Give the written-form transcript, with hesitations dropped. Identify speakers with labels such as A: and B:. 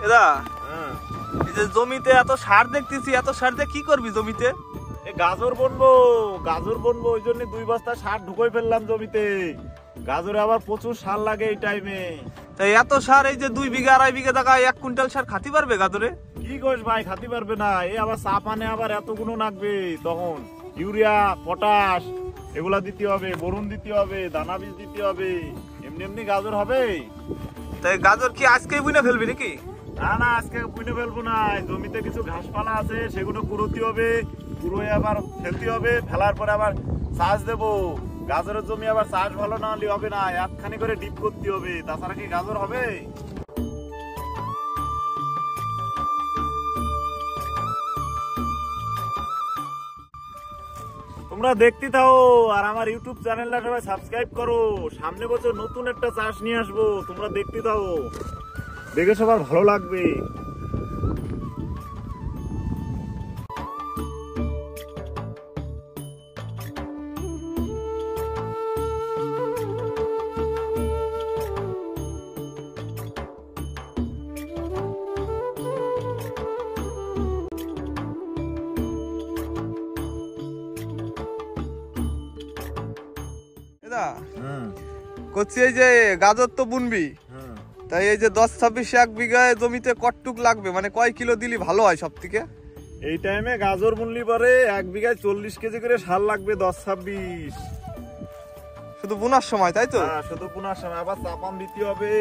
A: এদা এই যে জমিতে এত সার দেখতেছি, এত সার দিয়ে কি করবি জমিতে?
B: গাজর বনবো ওই জন্য 2 বস্তা সার ঢুকোই ফেললাম জমিতে। গাজরে আবার প্রচুর সার লাগে এই টাইমে।
A: তাই এত সার, এই যে 2 বিঘা 2.5 বিঘা জায়গায় 1 কুইন্টাল সার খাতি পারবে গাজরে?
B: কি কইস ভাই, খাতি পারবে না। এই আবার চা পানে আবার এতগুলো লাগবে, তখন ইউরিয়া পটাশ এগুলা দিতে হবে, বোরন দিতে হবে, দানা বীজ দিতে হবে। এমনি এমনি গাজর হবে?
A: তাই গাজর কি আজকেই বুনে ফেলবি নাকি?
B: না আজকে বুনে ফেলবো না। জমিতে কিছু ঘাসপালা আছে, সেগুলো কুড়োতে হবে, কুড়োয় আবার ফেলতে হবে। ফেলার পরে আবার চাষ দেবো। গাজরের জমি আবার চাষ ভালো না হলে হবে না, একখানি করে ডিপ করতে হবে, তাছাড়া কি গাজর হবে? তোমরা দেখতে থাও আর আমার ইউটিউব চ্যানেলটা সবাই সাবস্ক্রাইব করো। সামনে বছর নতুন একটা চাষ নিয়ে আসবো, তোমরা দেখতে থাও, দেখে সবার ভালো লাগবে।
A: করছি এই যে গাজর তো বুনবি, তাই এই যে 10-26 1 বিঘায় জমিতে কতটুক লাগবে, মানে কয় কিলো দিলি ভালো হয় সব থেকে?
B: এই টাইমে গাজর বুনলি পরে 1 বিঘায় 40 কেজি করে সার লাগবে। 10-26
A: শুধু বোনার সময়, তাই তো?
B: শুধু বোনার সময়। আবার চাপান দিতে হবে।